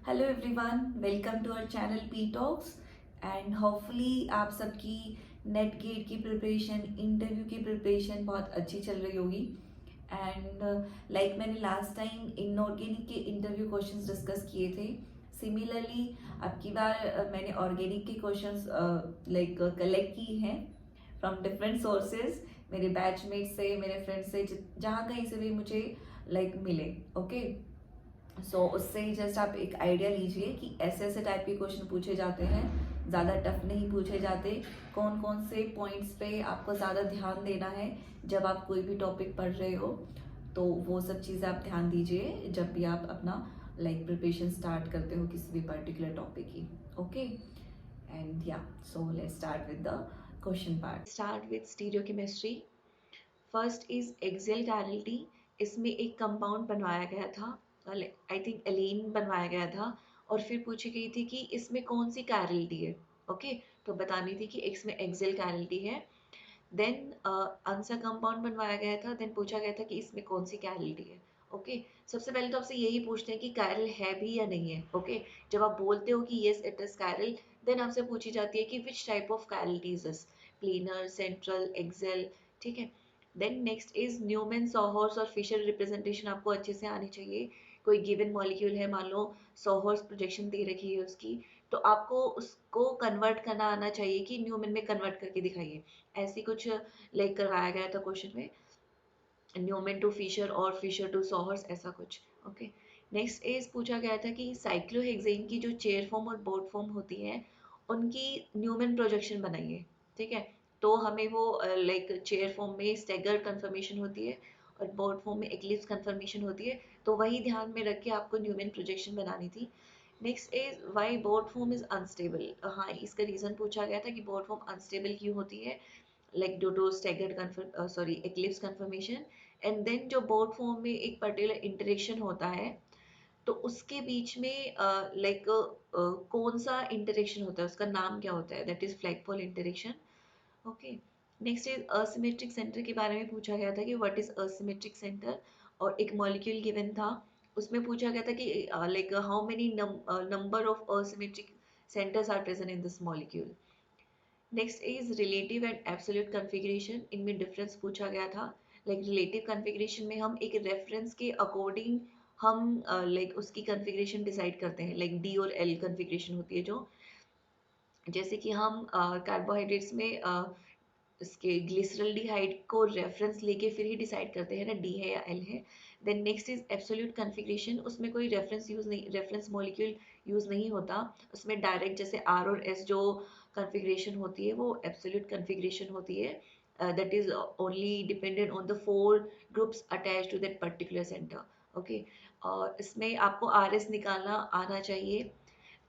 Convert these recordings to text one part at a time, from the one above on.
Hello everyone, welcome to our channel P talks. And hopefully आप सबकी NET GATE की preparation, interview की preparation बहुत अच्छी चल रही होगी। एंड लाइक मैंने लास्ट टाइम इनऑर्गेनिक के इंटरव्यू क्वेश्चंस डिस्कस किए थे, सिमिलरली अब की बार मैंने ऑर्गेनिक के क्वेश्चंस लाइक कलेक्ट की हैं फ्रॉम डिफरेंट सोर्सेज, मेरे बैचमेट से, मेरे फ्रेंड्स से, जहाँ कहीं से भी मुझे लाइक मिले। ओके, सो उससे ही जस्ट आप एक आइडिया लीजिए कि ऐसे ऐसे टाइप के क्वेश्चन पूछे जाते हैं, ज़्यादा टफ नहीं पूछे जाते। कौन कौन से पॉइंट्स पे आपको ज़्यादा ध्यान देना है जब आप कोई भी टॉपिक पढ़ रहे हो, तो वो सब चीज़ें आप ध्यान दीजिए जब भी आप अपना लाइक प्रिपरेशन स्टार्ट करते हो किसी भी पर्टिकुलर टॉपिक की। Okay, and yeah so let's start with the question part. Start with stereochemistry. First is axial chirality. इसमें एक कंपाउंड बनवाया गया था, आई थिंक एलीन बनवाया गया था, और फिर पूछी गई थी कि इसमें कौन सी कैरल्टी है। ओके, तो बतानी थी कि इसमें एक्सेल कैरल्टी है। देन आंसर कंपाउंड बनवाया गया था, देन पूछा गया था कि इसमें कौन सी कैरल्टी है। ओके, सबसे पहले तो आपसे यही पूछते हैं कि कैरल है भी या नहीं है। ओके, जब आप बोलते हो कि yes it is chiral, then आपसे पूछी जाती है कि which type of chirality is this, planar, central, axial. ठीक है, then next is Newman, sawhorse और फिशर रिप्रेजेंटेशन आपको अच्छे से आनी चाहिए। कोई गिवन मॉलिक्यूल है, मान लो सॉहर्स प्रोजेक्शन दे रखी है उसकी, तो आपको उसको कन्वर्ट करना आना चाहिए कि न्यूमैन में कन्वर्ट करके दिखाइए। ऐसी कुछ लाइक करवाया गया था क्वेश्चन में, न्यूमैन टू फिशर और फिशर टू सॉहर्स, ऐसा कुछ। ओके, नेक्स्ट इज पूछा गया था कि साइक्लोहेक्सेन की जो चेयर फॉर्म और बोर्ड फॉर्म होती है उनकी न्यूमैन प्रोजेक्शन बनाइए। ठीक है, तो हमें वो लाइक चेयर फॉर्म में स्टैगर्ड कन्फर्मेशन होती है और बोर्ड फॉर्म में एक्लिप्स कन्फर्मेशन होती है, तो वही ध्यान में रख के आपको न्यूमैन प्रोजेक्शन बनानी थी। Next is why boat form is unstable. हाँ, इसका रीजन पूछा गया था कि बोर्ड फॉर्म अनस्टेबल क्यों होती है, like due to staggered eclipse confirmation। And then जो बोर्ड फॉर्म में एक पर्टिकुलर इंटरेक्शन होता है, तो उसके बीच में लाइक कौन सा इंटरेक्शन होता है, उसका नाम क्या होता है, that is flagpole interaction. Okay, next is asymmetric centre के बारे में पूछा गया था कि व्हाट इज असिमेट्रिक सेंटर, और एक मॉलिक्यूल गिवन था, उसमें पूछा गया था कि like how many number of asymmetric centres are present in this molecule. Next is relative and absolute configuration, इनमें डिफरेंस पूछा गया था। लाइक रिलेटिव कॉन्फ़िगरेशन में हम एक रेफरेंस के अकॉर्डिंग हम लाइक उसकी कॉन्फ़िगरेशन डिसाइड करते हैं, लाइक डी और एल कॉन्फ़िगरेशन होती है जो, जैसे कि हम कार्बोहाइड्रेट्स में इसके ग्लिसरल्डिहाइड को रेफरेंस लेके फिर ही डिसाइड करते हैं ना डी है या एल है। Then next is absolute configuration, उसमें कोई रेफरेंस मॉलिक्यूल यूज नहीं होता, उसमें डायरेक्ट जैसे आर और एस जो कॉन्फ़िगरेशन होती है वो एब्सोल्यूट कॉन्फ़िगरेशन होती है, that is only dependent on the four groups attach to that particular centre. Okay, और इसमें आपको आर एस निकालना आना चाहिए।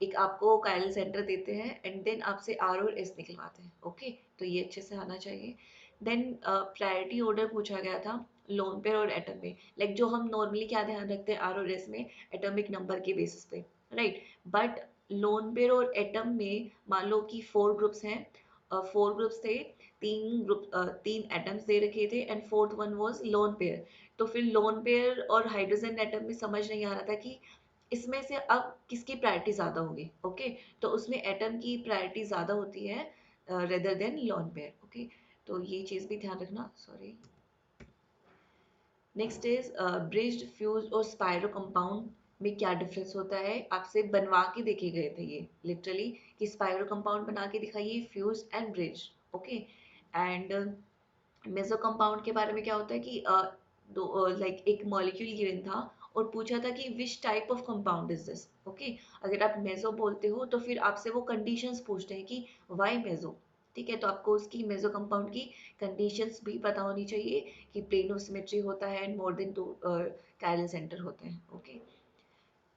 एक आपको काइरल सेंटर देते हैं एंड देन आपसे आर और एस निकलवाते हैं। ओके, तो ये अच्छे से आना चाहिए। देन प्रायोरिटी ऑर्डर पूछा गया था लोन पेयर और एटम में, लाइक जो हम नॉर्मली क्या ध्यान रखते हैं आर और एस में, एटॉमिक नंबर के बेसिस पे, राइट। बट लोन पेयर और एटम में मान लो कि फोर ग्रुप्स हैं, फोर ग्रुप्स थे, तीन एटम्स दे रखे थे and fourth one was lone pair. तो फिर लोन पेयर और हाइड्रोजन एटम में समझ नहीं आ रहा था कि इसमें से अब किसकी प्रायोरिटी ज़्यादा होगी। ओके, तो उसमें एटम की प्रायोरिटी ज़्यादा होती है rather than lone pair. Okay, तो ये चीज़ भी ध्यान रखना, sorry. Next is bridged, fuse और स्पायरो कंपाउंड में क्या डिफरेंस होता है, आपसे बनवा के देखे गए थे ये लिटरली, कि स्पायरो कंपाउंड बना के दिखाइए, fuse and bridge. Okay, and meso compound के बारे में क्या होता है कि दो लाइक एक मॉलिक्यूल गिवन था और पूछा था कि which type of compound is this. Okay, अगर आप मेसो बोलते हो तो फिर आपसे वो कंडीशंस पूछते हैं कि व्हाई मेसो। ठीक है, तो आपको उसकी मेसो कंपाउंड की कंडीशंस भी पता होनी चाहिए कि प्लेन ऑफ सिमेट्री होता है and more than two chiral centre होते हैं। Okay,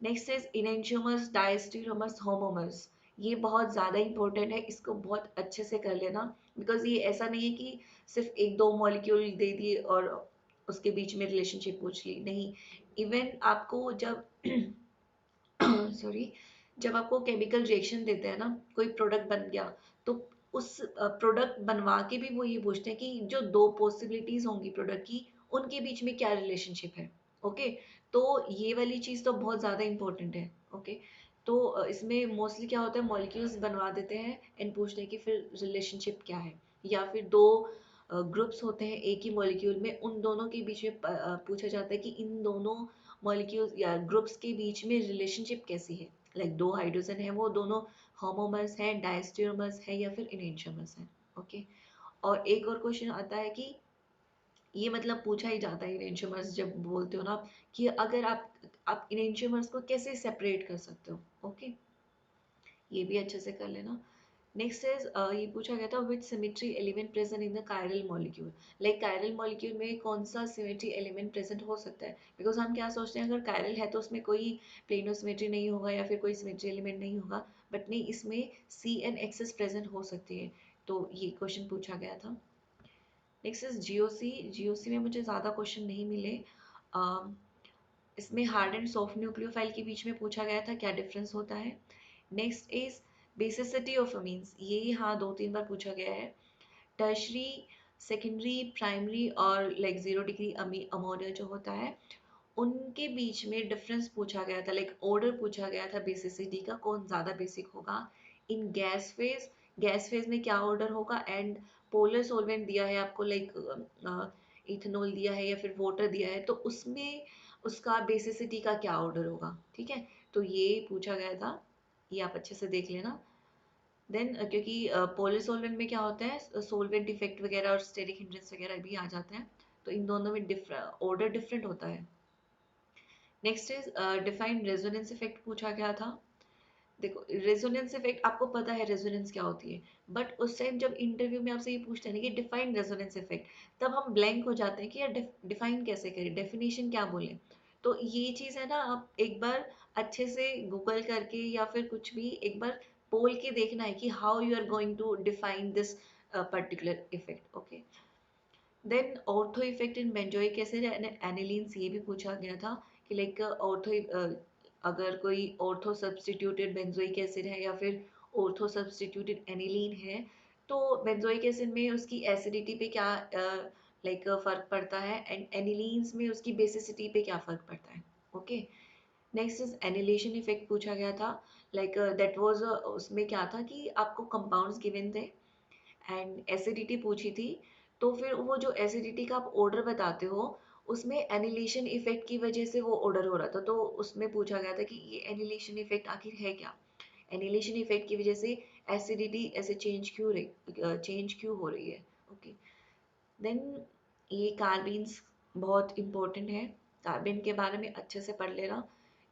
next is enantiomers, diastereomers, homomers. ये बहुत ज़्यादा इंपॉर्टेंट है, इसको बहुत अच्छे से कर लेना, बिकॉज ये ऐसा नहीं है कि सिर्फ एक दो मॉलिक्यूल दे दिए और उसके बीच में रिलेशनशिप पूछ ली, नहीं। इवन आपको जब सॉरी, जब आपको केमिकल रिएक्शन देते हैं ना, कोई प्रोडक्ट बन गया, तो उस प्रोडक्ट बनवा के भी वो ये पूछते हैं कि जो दो पॉसिबिलिटीज होंगी प्रोडक्ट की, उनके बीच में क्या रिलेशनशिप है। ओके, तो ये वाली चीज़ तो बहुत ज़्यादा इंपॉर्टेंट है। ओके, तो इसमें मोस्टली क्या होता है, मॉलिक्यूल्स बनवा देते हैं एंड पूछते हैं कि फिर रिलेशनशिप क्या है, या फिर दो ग्रुप्स होते हैं एक ही मॉलिक्यूल में, उन दोनों के बीच में पूछा जाता है कि इन दोनों मॉलिक्यूल्स या ग्रुप्स के बीच में रिलेशनशिप कैसी है। लाइक दो हाइड्रोजन है, वो दोनों होमोमर्स हैं, डायस्टेरोमर्स है, या फिर इनेंटियोमर्स हैं। ओके। और एक और क्वेश्चन आता है कि ये मतलब पूछा ही जाता है इनेंटियोमर्स जब बोलते हो ना आप, कि अगर आप इनेंटियोमर्स को कैसे सेपरेट कर सकते हो। ओके, ये भी अच्छे से कर लेना। नेक्स्ट इज ये पूछा गया था which symmetry element present in the chiral molecule. Like chiral molecule में कौन सा सिमेट्री एलिमेंट प्रेजेंट हो सकता है, बिकॉज हम क्या सोचते हैं अगर कायरल है तो उसमें कोई प्लेनो सिमेट्री नहीं होगा या फिर कोई सिमेट्री एलिमेंट नहीं होगा, बट नहीं, इसमें सी एन एक्सेस प्रेजेंट हो सकती है। तो ये क्वेश्चन पूछा गया था। Next is GOC. जीओसी में मुझे ज़्यादा क्वेश्चन नहीं मिले। इसमें हार्ड एंड सॉफ्ट न्यूक्लियोफाइल के बीच में पूछा गया था क्या डिफरेंस होता है। Next is basicity of amines, ये हाँ 2-3 बार पूछा गया है। टर्शरी, सेकेंडरी, प्राइमरी और लाइक 0 डिग्री अमोनिया जो होता है, उनके बीच में डिफरेंस पूछा गया था, लाइक ऑर्डर पूछा गया था बेसिसिटी का, कौन ज़्यादा बेसिक होगा इन गैस फेज। गैस फेज में क्या ऑर्डर होगा, एंड पोलर सॉल्वेंट दिया है आपको, लाइक इथेनॉल दिया है या फिर वाटर दिया है, तो उसमें उसका बेसिसिटी का क्या ऑर्डर होगा। ठीक है, तो ये पूछा गया था, ये आप अच्छे से देख लेना। देन क्योंकि पोलर सॉल्वेंट में क्या होता है, सॉल्वेंट इफेक्ट वगैरह और स्टेरिक हिंड्रेंस वगैरह भी आ जाते हैं, तो इन दोनों में ऑर्डर डिफरेंट होता है। Next is defined resonance effect पूछा गया था। देखो रेजोनेंस इफेक्ट आपको पता है रेजोनेंस क्या होती है, बट उस टाइम जब इंटरव्यू में आपसे ये पूछते हैं ना कि डिफाइन रेजोनेंस इफेक्ट, तब हम ब्लैंक हो जाते हैं कि यार डिफाइन कैसे करें, डेफिनेशन क्या बोले। तो ये चीज़ है ना, आप एक बार अच्छे से गूगल करके या फिर कुछ भी एक बार बोल के देखना है कि how you are going to define this particular effect. Okay. Then ortho effect in benzoic acid and anilines, ये भी पूछा गया था कि लाइक ऑर्थो, अगर कोई ऑर्थो सब्स्टिट्यूटेड बेंजोइक एसिड है या फिर ऑर्थो सब्स्टिट्यूटेड एनिलीन है, तो बेंजोइक एसिड में उसकी एसिडिटी पे क्या लाइक फर्क पड़ता है, एंड एनिलीन्स में उसकी बेसिसिटी पे क्या फर्क पड़ता है। Okay. Next is annihilation effect पूछा गया था, लाइक दैट वाज, उसमें क्या था कि आपको कंपाउंड्स गिवन थे एंड एसिडिटी पूछी थी, तो फिर वो जो एसिडिटी का आप ऑर्डर बताते हो, उसमें एनिलेशन इफेक्ट की वजह से वो ऑर्डर हो रहा था, तो उसमें पूछा गया था कि ये एनिलेशन इफेक्ट आखिर है क्या, एनिलेशन इफेक्ट की वजह से एसिडिटी ऐसे चेंज क्यों हो रही है। ओके। देन ये कार्बिन्स बहुत इंपॉर्टेंट है, कार्बिन के बारे में अच्छे से पढ़ लेना।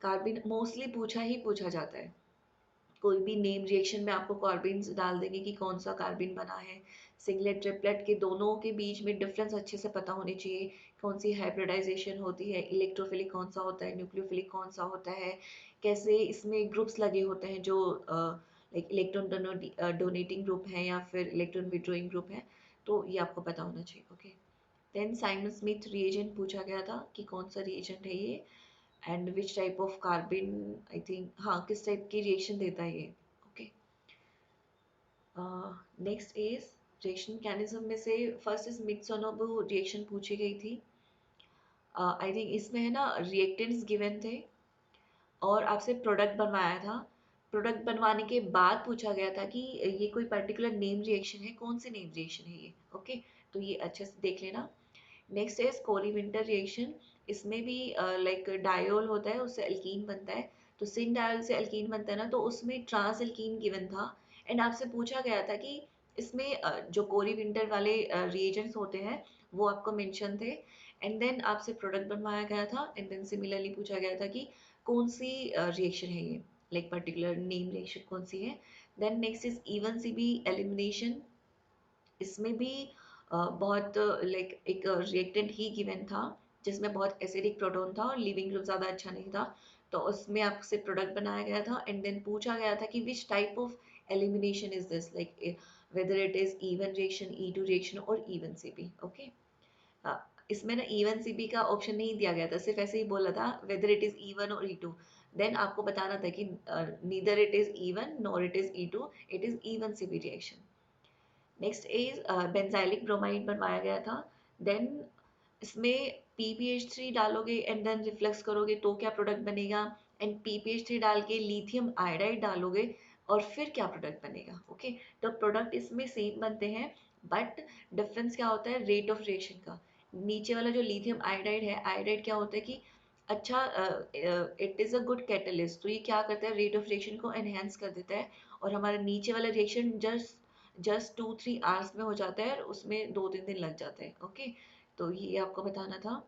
कार्बिन मोस्टली पूछा ही पूछा जाता है, कोई भी नेम रिएक्शन में आपको कार्बिन्स डाल देंगे कि कौन सा कार्बिन बना है। सिंगलेट ट्रिपलेट के दोनों के बीच में डिफरेंस अच्छे से पता होने चाहिए, कौन सी हाइब्रिडाइजेशन होती है, इलेक्ट्रोफिलिक कौन सा होता है, न्यूक्लियोफिलिक कौन सा होता है, कैसे इसमें ग्रुप्स लगे होते हैं जो लाइक इलेक्ट्रॉन डोनेटिंग ग्रुप है या फिर इलेक्ट्रॉन विड्रॉइंग ग्रुप है, तो ये आपको पता होना चाहिए। Okay. Then Simon Smith reagent पूछा गया था कि कौन सा रिएजेंट है ये, and which type of carbon, I think हाँ किस टाइप की रिएक्शन देता है ये। Okay. Next is reaction mechanism में से फर्स्ट इज मिक्सोनोबो रिएक्शन पूछी गई थी। आई थिंक इसमें है ना रिएक्टेंट्स गिवन थे और आपसे प्रोडक्ट बनवाया था, प्रोडक्ट बनवाने के बाद पूछा गया था कि ये कोई पर्टिकुलर नेम रिएक्शन है, कौन सी नेम रिएक्शन है ये। ओके, तो ये अच्छे से देख लेना। नेक्स्ट है कोरी विंटर रिएक्शन, इसमें भी लाइक डायोल होता है, उससे अल्कीन बनता है, तो सिन डायोल से अल्कीन बनता है ना, तो उसमें ट्रांस अल्कीन गिवन था एंड आपसे पूछा गया था कि इसमें जो कोरी विंटर वाले रिएजेंट्स होते हैं वो आपको मेंशन थे, एंड देन आपसे प्रोडक्ट बनवाया गया था, एंड देन सिमिलरली पूछा गया था कि कौन सी रिएक्शन है ये, लाइक पर्टिकुलर नेम रिएक्शन कौन सी है। Then next is E one C B elimination, इसमें भी बहुत लाइक एक रिएक्टेंट ही गिवन था जिसमें बहुत एसिडिक प्रोटोन था और लिविंग ग्रुप ज़्यादा अच्छा नहीं था, तो उसमें आपसे प्रोडक्ट बनाया गया था एंड देन पूछा गया था कि which type of elimination is this, like whether it is E one reaction, E two reaction और इवन सीबी। ओके। इसमें ना इवन सीबी का ऑप्शन नहीं दिया गया था, सिर्फ ऐसे ही बोला था वेदर इट इज इवन और ई टू, देन आपको बताना था कि neither it is E one nor it is E two, it is E one CB reaction. Next is benzylic bromide बनवाया गया था, देन इसमें PbH3 डालोगे एंड देन रिफ्लेक्स करोगे तो क्या प्रोडक्ट बनेगा, एंड PPH3 डाल के लिथियम आयोडाइड डालोगे और फिर क्या प्रोडक्ट बनेगा। ओके, तो प्रोडक्ट इसमें सेम बनते हैं, बट डिफरेंस क्या होता है रेट ऑफ रिएक्शन का। नीचे वाला जो लिथियम आयोडाइड है, आयोडाइड क्या होता है कि अच्छा it is a good catalyst, तो ये क्या करता है रेट ऑफ रिएक्शन को एनहेंस कर देता है, और हमारा नीचे वाला रिएक्शन जस्ट 2-3 आवर्स में हो जाता है और उसमें 2-3 दिन लग जाते हैं। ओके, तो ये आपको बताना था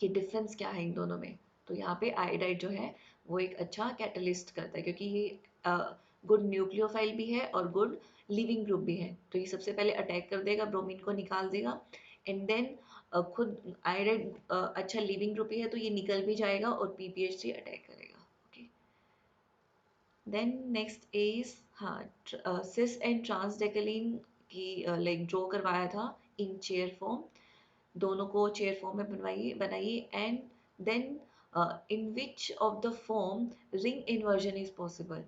कि डिफरेंस क्या है इन दोनों में। तो यहाँ पे आयोडाइड जो है वो एक अच्छा कैटलिस्ट करता है, क्योंकि ये गुड न्यूक्लियोफाइल भी है और गुड लिविंग ग्रुप भी है। तो ये सबसे पहले अटैक कर देगा, ब्रोमीन को निकाल देगा, एंड देन खुद आयोडाइड अच्छा लिविंग ग्रुप ही है तो ये निकल भी जाएगा और PPH3 अटैक करेगा। ओके, देन नेक्स्ट इज हाँ सिस एंड ट्रांसडेकलिन की लाइक ड्रॉ करवाया था इन चेयर फॉर्म, दोनों को चेयर फॉर्म में बनाइए and then in which of the form ring inversion is possible,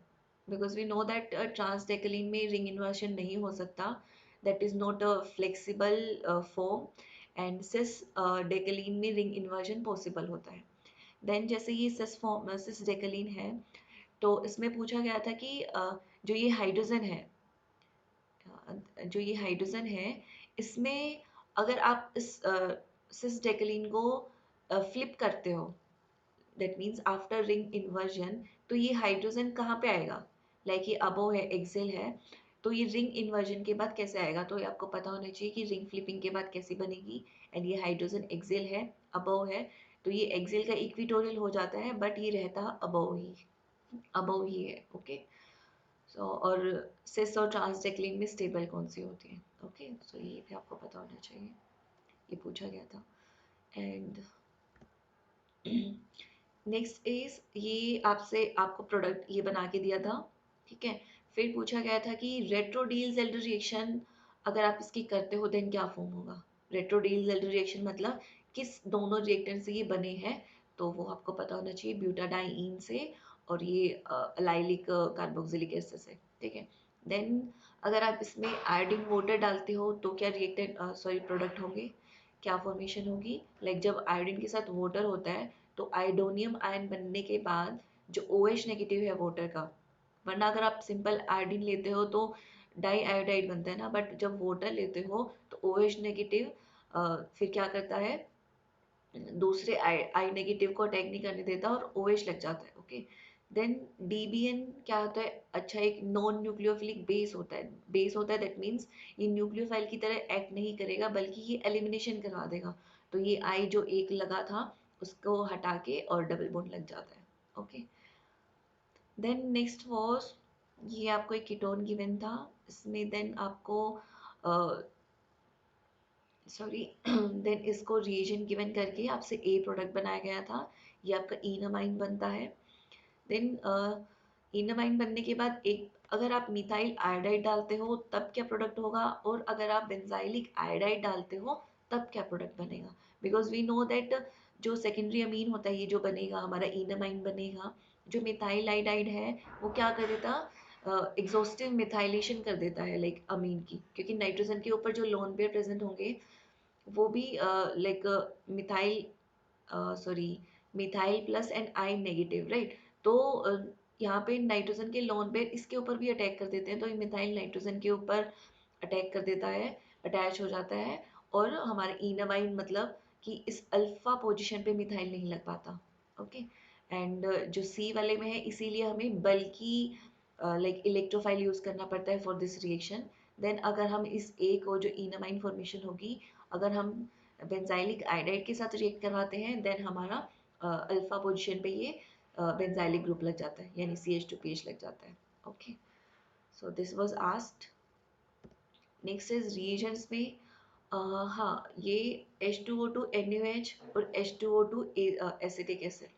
because we know that transdecaline में ring inversion नहीं हो सकता, that is not a flexible form, and cis decaline में ring inversion possible होता है। then जैसे ये cis decaline है, तो इसमें पूछा गया था कि जो ये हाइड्रोजन है, इसमें अगर आप इस सिस डेक्लिन को फ्लिप करते हो, that means after ring inversion, तो ये हाइड्रोजन कहाँ पे आएगा, लाइक ये अबोव है, एक्सेल है, तो ये रिंग इन्वर्जन के बाद कैसे आएगा, तो ये आपको पता होना चाहिए कि रिंग फ्लिपिंग के बाद कैसी बनेगी। एंड ये हाइड्रोजन एक्सेल है, अबोव है, तो ये एक्सेल का इक्विटोरियल हो जाता है, बट ये रहता अबोव ही है। ओके, सो और सिस और ट्रांसडेक्लिन में स्टेबल कौन सी होती है। ओके, सो ये भी आपको पता होना चाहिए, ये पूछा गया था। एंड नेक्स्ट इज ये आपको प्रोडक्ट ये बना के दिया था, ठीक है। फिर पूछा गया था कि रेट्रोडील जेल्डर रिएक्शन अगर आप इसकी करते हो देन क्या फॉर्म होगा। रेट्रोडील जेल्डर रिएक्शन मतलब किस दोनों रिएक्टेंट से ये बने हैं, तो वो आपको पता होना चाहिए, ब्यूटाडाइइन से और ये अलाइलिक कार्बोक्सिलिक एसिड से, ठीक है। देन अगर आप इसमें आयोडीन वाटर डालते हो तो क्या रिएक्टेंट प्रोडक्ट होंगे, क्या फॉर्मेशन होगी, लाइक जब आयोडीन के साथ वाटर होता है तो आयोडोनियम आयन बनने के बाद जो OH नेगेटिव है वाटर का, वरना अगर आप सिंपल आयोडीन लेते हो तो डाई आयोडाइड बनता है ना, बट जब वाटर लेते हो तो OH नेगेटिव फिर क्या करता है, दूसरे आई नेगेटिव को अटैक नहीं करने देता और OH लग जाता है। ओके, देन DBN क्या होता है, अच्छा एक नॉन न्यूक्लियोफिलिक बेस होता है, दैट मीन्स ये न्यूक्लियोफाइल की तरह एक्ट नहीं करेगा बल्कि ये एलिमिनेशन करवा देगा, तो ये आई जो एक लगा था उसको हटा के और डबल बॉन्ड लग जाता है। ओके, देन नेक्स्ट वॉज ये आपको एक कीटोन गिवन था, इसमें देन आपको देन इसको रिएजेंट गिवन करके आपसे ए प्रोडक्ट बनाया गया था, ये आपका इनामाइन बनता है। देन इनामाइन बनने के बाद एक अगर आप मिथाइल आयोडाइड डालते हो तब क्या प्रोडक्ट होगा, और अगर आप बेंजाइलिक आयोडाइड डालते हो तब क्या प्रोडक्ट बनेगा, बिकॉज वी नो दैट जो सेकेंडरी अमीन होता है ये जो बनेगा हमारा इनामाइन बनेगा, जो मिथाइल आयोडाइड है वो क्या कर देता, एग्जॉस्टिव मिथाइलेशन कर देता है लाइक अमीन की, क्योंकि नाइट्रोजन के ऊपर जो लोन पेयर प्रेजेंट होंगे वो भी like methyl methyl plus and I negative, right. तो यहाँ पे नाइट्रोजन के लोन पेयर इसके ऊपर भी अटैक कर देते हैं, तो ये मिथाइल नाइट्रोजन के ऊपर अटैक कर देता है, अटैच हो जाता है, और हमारे इनामाइन मतलब कि इस अल्फा पोजीशन पे मिथाइल नहीं लग पाता। ओके, एंड जो सी वाले में है इसीलिए हमें बल्कि लाइक इलेक्ट्रोफाइल यूज करना पड़ता है फॉर दिस रिएक्शन। देन अगर हम इस ए को जो इनामाइन फॉर्मेशन होगी अगर हम बेंजाइलिक आयोडाइड के साथ रिएक्ट करवाते हैं देन हमारा अल्फा पोजीशन पे ये बेंजाइलिक ग्रुप लग जाता है, यानी CH2PH लग जाता है। Okay, so this was asked. Next is reagents में हाँ ये H2O2 NaOH और H2O2 एसिटिक एसिड,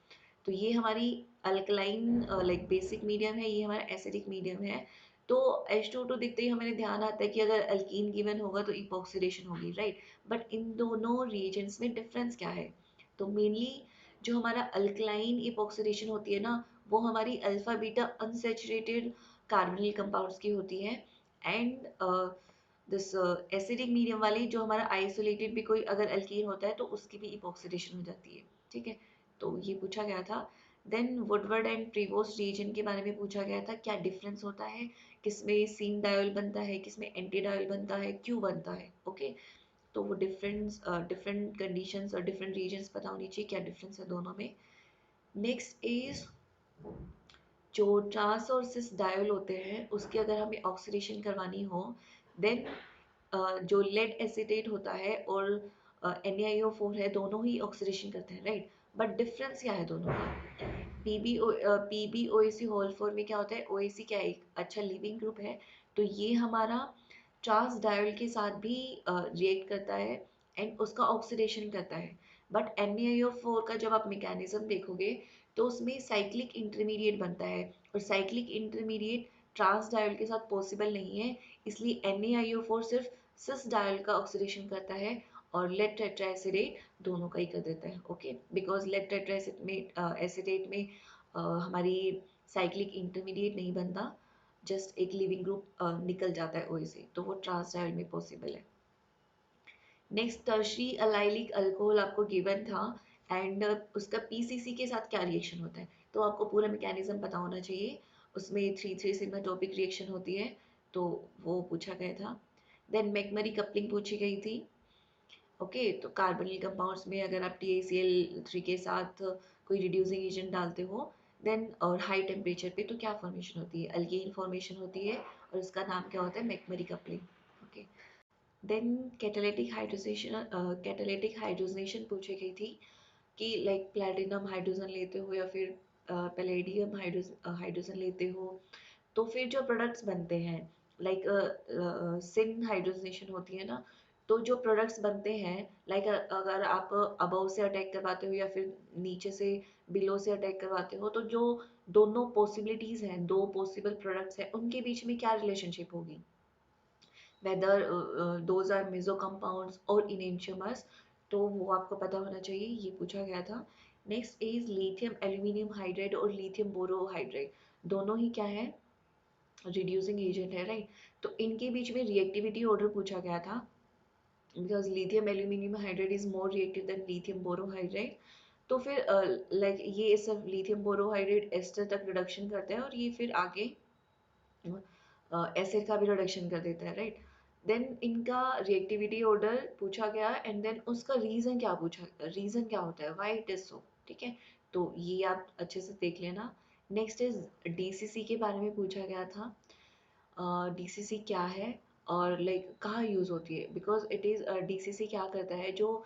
तो ये हमारी अल्कलाइन लाइक बेसिक मीडियम है, ये हमारा एसिडिक मीडियम है। तो H2O2 दिखते ही हमें ध्यान आता है कि अगर अल्कीन गिवन होगा तो इपॉक्सीडेशन होगी, राइट। बट इन दोनों रिएजेंट्स में डिफरेंस क्या है, तो मेनली जो हमारा अल्कलाइन इपॉक्सीडेशन होती है ना वो हमारी alpha beta unsaturated carbonyl compounds की होती है, एंड दिस एसिडिक मीडियम वाली जो हमारा आइसोलेटेड भी कोई अगर अल्कीन होता है तो उसकी भी इपॉक्सीडेशन हो जाती है, ठीक है। तो ये पूछा गया था। Then Woodward and Prevost reagent के बारे में पूछा गया था, क्या डिफरेंस होता है, किसमें सीन डायोल बनता है, किसमें एंटी डायोल बनता है, क्यों बनता है। ओके, तो वो डिफरेंट कंडीशंस और डिफरेंट रीजन्स पता होनी चाहिए, क्या डिफरेंस है दोनों में। नेक्स्ट इज जो ट्रांस और सिस डायोल होते हैं उसकी अगर हमें ऑक्सीडेशन करवानी हो, देन जो लेड एसिटेट होता है और NaIO4 है, दोनों ही ऑक्सीडेशन करते हैं, राइट। बट डिफरेंस क्या है दोनों का। PbOAC होल 4 में क्या होता है, OAC क्या है, एक अच्छा लिविंग ग्रुप है, तो ये हमारा ट्रांस डायोल के साथ भी रिएक्ट करता है एंड उसका ऑक्सीडेशन करता है। बट NaIO4 का जब आप मैकेनिज्म देखोगे तो उसमें साइक्लिक इंटरमीडिएट बनता है, और साइक्लिक इंटरमीडिएट ट्रांस डायोल के साथ पॉसिबल नहीं है, इसलिए NaIO4 सिर्फ सिस डायल का ऑक्सीडेशन करता है और लेड टेट्राएसिडेट दोनों का ही कर देता है। ओके, बिकॉज लेड टेट्राएसिडेट में हमारी साइक्लिक इंटरमीडिएट नहीं बनता, जस्ट एक लिविंग ग्रुप निकल जाता है OA से, तो वो ट्रांस डायल में पॉसिबल है। नेक्स्ट टर्शरी अलाइलिक अल्कोहल आपको गिवन था, एंड उसका PCC के साथ क्या रिएक्शन होता है, तो आपको पूरा मैकेनिज्म पता होना चाहिए। उसमें 3,3 सिग्मा टॉपिक रिएक्शन होती है, तो वो पूछा गया था। देन मैकमरी कपलिंग पूछी गई थी। ओके, तो कार्बोनिल कंपाउंड्स में अगर आप TaCl3 के साथ कोई रिड्यूसिंग एजेंट डालते हो, देन और हाई टेम्परेचर पे तो क्या फॉर्मेशन होती है, अल्केन फॉर्मेशन होती है, और उसका नाम क्या होता है, McMurry coupling. Okay, then catalytic hydrogenation पूछी गई थी कि लाइक प्लैटिनम हाइड्रोजन लेते हो या फिर पैलेडियम हाइड्रोजन लेते हो, तो फिर जो प्रोडक्ट्स बनते हैं लाइक सिन हाइड्रोजनेशन होती है ना, तो जो प्रोडक्ट्स बनते हैं लाइक अगर आप अबव से अटैक करवाते हो या फिर नीचे से बिलो से अटैक करवाते हो, तो जो दोनों पॉसिबिलिटीज हैं, दो पॉसिबल प्रोडक्ट्स हैं, उनके बीच में क्या रिलेशनशिप होगी, whether those are meso compounds और इनेंशियमर्स, तो वो आपको पता होना चाहिए, ये पूछा गया था। Next is lithium aluminium hydride और लिथियम बोरोहाइड्राइड, दोनों ही क्या है, रिड्यूसिंग एजेंट है, राइट। तो इनके बीच में रिएक्टिविटी ऑर्डर पूछा गया था, because lithium aluminium hydride is more reactive than lithium borohydride. तो फिर लाइक ये सब लिथियम बोरोहाइड्राइड एस्टर तक रिडक्शन करता है, और ये फिर आगे एसिड का भी रिडक्शन कर देता है, राइट। देन इनका रिएक्टिविटी ऑर्डर पूछा गया, एंड देन उसका रीजन क्या पूछा, रीजन क्या होता है, व्हाई इट इज सो, ठीक है, तो ये आप अच्छे से देख लेना। नेक्स्ट इज DCC के बारे में पूछा गया था, DCC क्या है और लाइक कहाँ यूज़ होती है, बिकॉज इट इज़ DCC क्या करता है, जो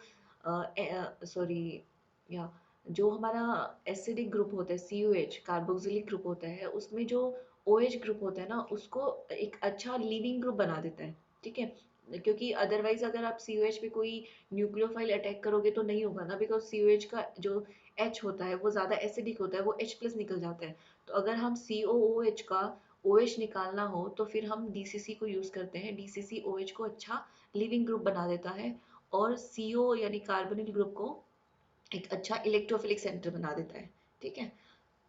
सॉरी या जो हमारा एसिडिक ग्रुप होता है COH कार्बोक्सिलिक ग्रुप होता है, उसमें जो OH ग्रुप होता है ना, उसको एक अच्छा लिविंग ग्रुप बना देता है, ठीक है। क्योंकि अदरवाइज अगर आप COH पे कोई न्यूक्लियोफाइल अटैक करोगे तो नहीं होगा ना, बिकॉज COH का जो H होता है वो ज़्यादा एसिडिक होता है, वो H+ निकल जाता है। तो अगर हम COOH का OH निकालना हो तो फिर हम DCC को यूज़ करते हैं, DCC OH को अच्छा लिविंग ग्रुप बना देता है, और CO यानी कार्बोनिल ग्रुप को एक अच्छा इलेक्ट्रोफिलिक सेंटर बना देता है, ठीक है।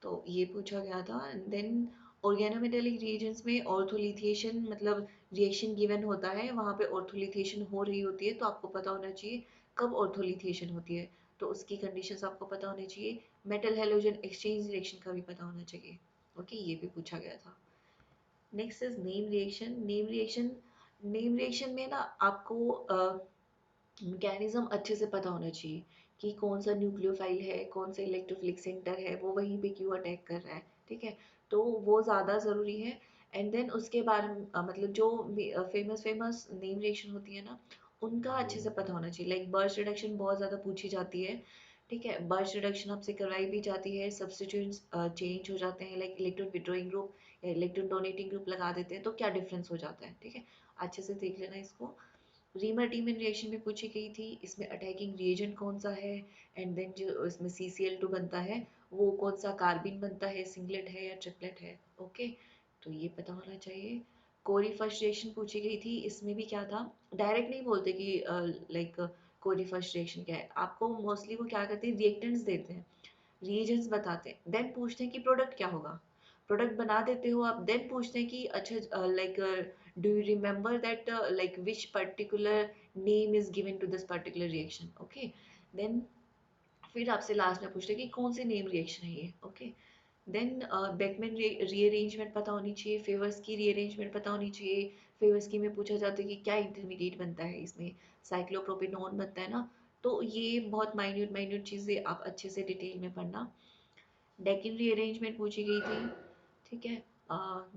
तो ये पूछा गया था। देन ऑर्गेनोमेटेलिक रिएजेंट्स में ऑर्थोलिथिएशन मतलब रिएक्शन गिवन होता है, वहाँ पे ऑर्थोलिथिएशन हो रही होती है, तो आपको पता होना चाहिए कब ऑर्थोलिथिएशन होती है, तो उसकी कंडीशंस आपको पता होनी चाहिए। मेटल हेलोजन एक्सचेंज रिएक्शन का भी पता होना चाहिए। ओके, ये भी पूछा गया था। नेक्स्ट इज नेम रिएक्शन में ना आपको मैकेनिज्म अच्छे से पता होना चाहिए कि कौन सा न्यूक्लियोफाइल है, कौन सा इलेक्ट्रोफिलिक सेंटर है, वो वहीं पे क्यों अटैक कर रहा है, ठीक है, तो वो ज़्यादा ज़रूरी है। एंड देन उसके बारे में मतलब जो फेमस फेमस नेम रिएक्शन होती है ना, उनका अच्छे से पता होना चाहिए। लाइक बर्च रिडक्शन बहुत ज़्यादा पूछी जाती है, ठीक है, बर्च रिडक्शन आपसे करवाई भी जाती है, सब्स्टिट्यूएंट्स चेंज हो जाते हैं, लाइक इलेक्ट्रॉन विड्रॉइंग ग्रुप या इलेक्ट्रॉन डोनेटिंग ग्रुप लगा देते हैं, तो क्या डिफरेंस हो जाता है, ठीक है, अच्छे से देख लेना इसको। रीमर टीमन रिएक्शन भी पूछी गई थी, इसमें अटैकिंग रिएजेंट कौन सा है, एंड देन जो इसमें CCl2 बनता है वो कौन सा कार्बिन बनता है, सिंगलेट है या ट्रिपलेट है। ओके, तो ये पता होना चाहिए। कोरी फर्स्ट रिएक्शन पूछी गई थी, इसमें भी क्या था, डायरेक्ट नहीं बोलते कि लाइक कोरी फर्स्ट रिएक्शन क्या है, आपको मोस्टली वो क्या करते हैं, रिएक्टेंट्स देते हैं, रिएजेंट्स बताते हैं, देन पूछते हैं कि प्रोडक्ट क्या होगा, प्रोडक्ट बना देते हो आप, देन पूछते हैं कि अच्छा like do you remember that like which particular name is given to this particular reaction, okay। Then फिर आपसे लास्ट में पूछते हैं कि कौन सी नेम रिएक्शन है ये, ओके। देन बेकमैन रीअरेंजमेंट पता होनी चाहिए, फेवर्स की रीअरेंजमेंट पता होनी चाहिए। फेवर्स की में पूछा जाता है कि क्या इंटरमीडिएट बनता है इसमें, साइक्लोप्रोपेनॉन बनता है ना। तो ये बहुत माइन्यूट माइन्यूट चीज़ें आप अच्छे से डिटेल में पढ़ना। डेकिन रीअरेंजमेंट पूछी गई थी, ठीक है।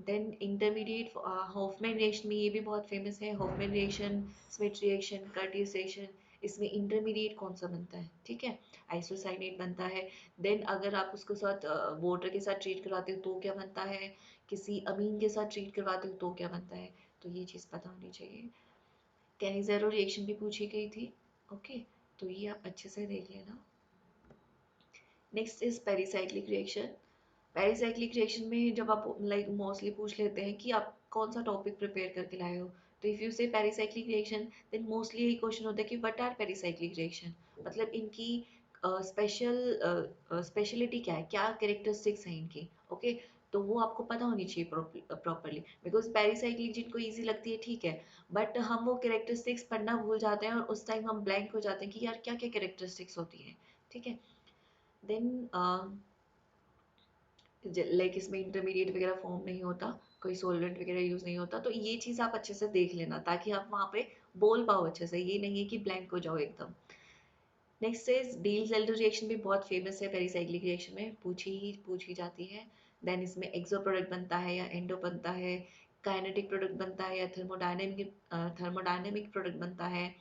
देन इंटरमीडिएट हॉफमैन रिएक्शन में ये भी बहुत फेमस है, Hofmann reaction, Smith reaction, Curtius reaction. इसमें इंटरमीडिएट कौन सा बनता है, ठीक है, आइसोसाइनेट बनता है। देन अगर आप उसके साथ वाटर के साथ ट्रीट करवाते हो तो क्या बनता है, किसी अमीन के साथ ट्रीट करवाते हो तो क्या बनता है, तो ये चीज़ पता होनी चाहिए। कैनिज़ेरो रिएक्शन भी पूछी गई थी, ओके, तो ये आप अच्छे से देख लेना। Next is pericyclic reaction. Pericyclic reaction में जब आप लाइक मोस्टली पूछ लेते हैं कि आप कौन सा टॉपिक प्रिपेयर करके लाए हो, तो इफ़ यू से पेरीसाइक्लिक रिएक्शन देन मोस्टली यही क्वेश्चन होता है कि व्हाट आर पेरीसाइक्लिक रिएक्शन, मतलब इनकी स्पेशलिटी क्या है, क्या कैरेक्टरिस्टिक्स हैं इनकी, ओके। तो वो आपको पता होनी चाहिए प्रॉपरली, बिकॉज पेरीसाइक्लिक जिनको ईजी लगती है ठीक है, बट हम वो कैरेक्टरिस्टिक्स पढ़ना भूल जाते हैं और उस टाइम हम ब्लैंक हो जाते हैं कि यार क्या क्या कैरेक्टरिस्टिक्स होती हैं, ठीक है। देन लाइक इसमें इंटरमीडिएट वगैरह फॉर्म नहीं होता, कोई सोलवेंट वगैरह यूज़ नहीं होता, तो ये चीज़ आप अच्छे से देख लेना ताकि आप वहाँ पे बोल पाओ अच्छे से, ये नहीं है कि ब्लैंक हो जाओ एकदम। नेक्स्ट इज डील जेल्डर रिएक्शन भी बहुत फेमस है, पेरीसाइक्लिक रिएक्शन में पूछी जाती है। देन इसमें एक्सो प्रोडक्ट बनता है या एंडो बनता है, काइनेटिक प्रोडक्ट बनता है या थर्मोडायनेमिक प्रोडक्ट बनता है।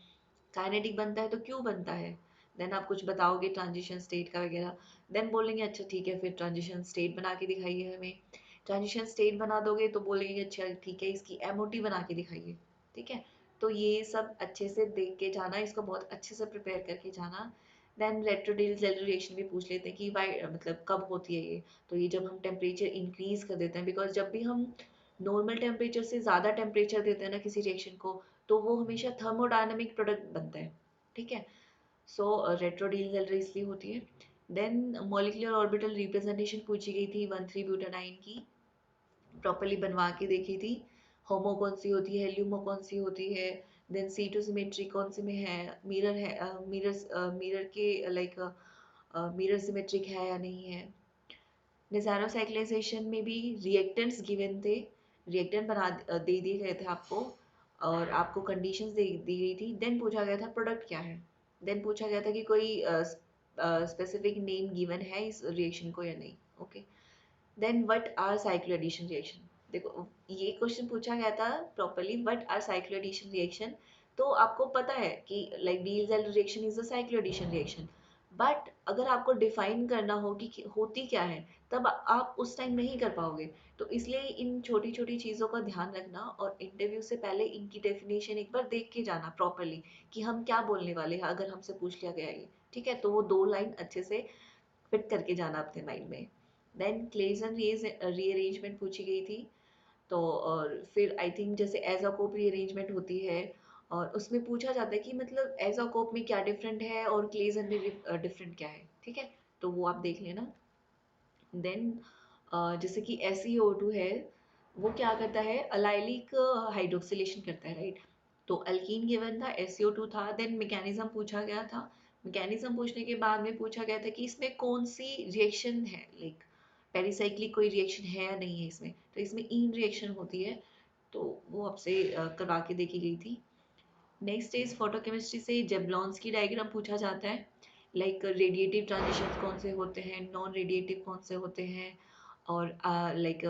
काइनेटिक बनता है तो क्यों बनता है, देन आप कुछ बताओगे ट्रांजिशन स्टेट का वगैरह, देन बोलेंगे अच्छा ठीक है फिर ट्रांजिशन स्टेट बना के दिखाइए हमें। ट्रांजिशन स्टेट बना दोगे तो बोलेंगे अच्छा ठीक है इसकी एमओटी बना के दिखाइए, ठीक है। तो ये सब अच्छे से देख के जाना, इसको बहुत अच्छे से प्रिपेयर करके जाना। देन रेट्रोडिल रिएक्शन भी पूछ लेते हैं कि वाई मतलब कब होती है ये, तो ये जब हम टेम्परेचर इंक्रीज कर देते हैं, बिकॉज जब भी हम नॉर्मल टेम्परेचर से ज़्यादा टेम्परेचर देते हैं ना किसी रिएक्शन को, तो वो हमेशा थर्मोडायनेमिक प्रोडक्ट बनता है, ठीक है। सो रेट्रोडील इसलिए होती है। देन मॉलिक्यूलर ऑर्बिटल रिप्रेजेंटेशन पूछी गई थी 1,3-ब्यूटाडाइन की, प्रॉपरली बनवा के देखी थी। होमो कौन सी होती है, ल्यूमो कौन सी होती है, देन सी टू सिमेट्री कौन से में है, मिरर है, मिरर के लाइक मिरर सिमेट्रिक है या नहीं है। निज़ारो साइक्लाइजेशन में भी रिएक्टेंट्स गिवन थे, रिएक्टेंट दे दिए गए थे आपको और आपको कंडीशंस दे दी गई थी। देन पूछा गया था प्रोडक्ट क्या है, देन पूछा गया था कि कोई स्पेसिफिक नेम गिवन है इस रिएक्शन को या नहीं, okay. Then what are cycloaddition reaction, देखो ये क्वेश्चन पूछा गया था properly, what are cycloaddition reaction. तो आपको पता है कि like Diels reaction is a cycloaddition reaction, but अगर आपको डिफाइन करना हो कि होती क्या है, तब आप उस टाइम नहीं कर पाओगे। तो इसलिए इन छोटी छोटी चीज़ों का ध्यान रखना और इंटरव्यू से पहले इनकी डेफिनेशन एक बार देख के जाना प्रॉपरली कि हम क्या बोलने वाले हैं अगर हमसे पूछ लिया गया ये, ठीक है। तो वो 2 लाइन अच्छे से फिट करके जाना अपने माइंड में। देन क्लेजन रीअरेंजमेंट पूछी गई थी, तो और फिर आई थिंक जैसे एज़ोकोप रीअरेंजमेंट होती है और उसमें पूछा जाता है कि मतलब एज़ोकोप में क्या डिफरेंट है और क्लेजन में डिफरेंट क्या है, ठीक है। तो वो आप देख लेना। देन जैसे कि SeO2 है, वो क्या करता है, अलाइलिक हाइड्रोक्सिलेशन करता है, राइट। तो अल्कीन गिवन था, SeO2 था, देन मैकेनिज्म पूछा गया था। मैकेनिज्म पूछने के बाद में पूछा गया था कि इसमें कौन सी रिएक्शन है, लाइक पेरिसाइक्लिक कोई रिएक्शन है या नहीं है इसमें, तो इसमें इन रिएक्शन होती है, तो वो आपसे करवा के देखी गई थी। नेक्स्ट इज फोटोकेमिस्ट्री से जेबलॉन्स की डायग्राम पूछा जाता है, लाइक रेडिएटिव ट्रांजिशन कौन से होते हैं, नॉन रेडिएटिव कौन से होते हैं, और लाइक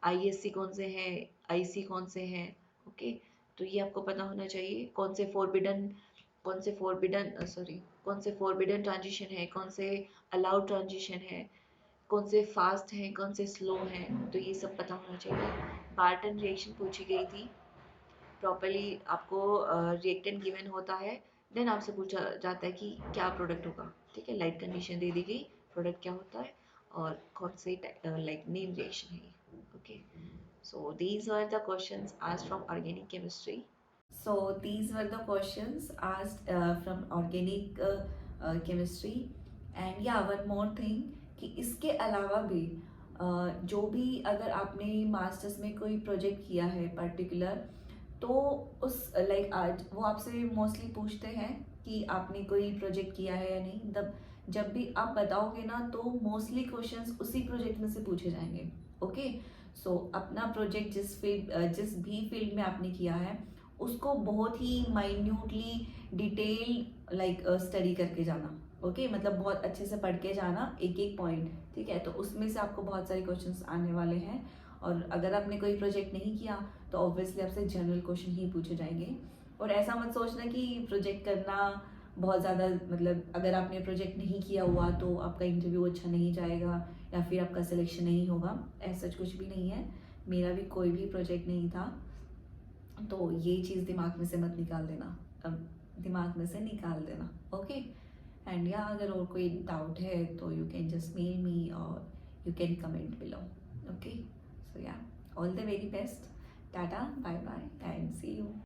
ISC कौन से हैं, IC कौन से हैं, ओके। तो ये आपको पता होना चाहिए, कौन से फॉरबिडन ट्रांजिशन है, कौन से अलाउड ट्रांजिशन है, कौन से फास्ट हैं, कौन से स्लो हैं, तो ये सब पता होना चाहिए। बार्टन रिएक्शन पूछी गई थी, प्रॉपरली आपको रिएक्टेंट गिवन होता है, देन आपसे पूछा जाता है कि क्या प्रोडक्ट होगा, ठीक है। लाइट कंडीशन दे दी गई, प्रोडक्ट क्या होता है और कौन से लाइक नेम रिएक्शन है, okay. So these are the questions asked from organic chemistry. So these were the questions asked from organic chemistry. And yeah, one more thing कि इसके अलावा भी जो भी अगर आपने मास्टर्स में कोई प्रोजेक्ट किया है पर्टिकुलर, तो उस लाइक आज वो आपसे मोस्टली पूछते हैं कि आपने कोई प्रोजेक्ट किया है या नहीं, मतलब जब भी आप बताओगे ना तो मोस्टली क्वेश्चंस उसी प्रोजेक्ट में से पूछे जाएंगे। ओके, सो अपना प्रोजेक्ट जिस भी फील्ड में आपने किया है उसको बहुत ही माइन्यूटली डिटेल स्टडी करके जाना। ओके, मतलब बहुत अच्छे से पढ़ के जाना एक एक पॉइंट, ठीक है। तो उसमें से आपको बहुत सारे क्वेश्चंस आने वाले हैं, और अगर आपने कोई प्रोजेक्ट नहीं किया तो ऑब्वियसली आपसे जनरल क्वेश्चन ही पूछे जाएंगे। और ऐसा मत सोचना कि प्रोजेक्ट करना बहुत ज़्यादा, मतलब अगर आपने प्रोजेक्ट नहीं किया हुआ तो आपका इंटरव्यू अच्छा नहीं जाएगा या फिर आपका सिलेक्शन नहीं होगा, ऐसा कुछ भी नहीं है। मेरा भी कोई भी प्रोजेक्ट नहीं था, तो ये चीज़ दिमाग में से मत निकाल देना, दिमाग में से निकाल देना। ओके, एंड या अगर और कोई डाउट है तो you can just mail me और you can comment below. Okay, so yeah, all the very best, tata, bye bye and see you.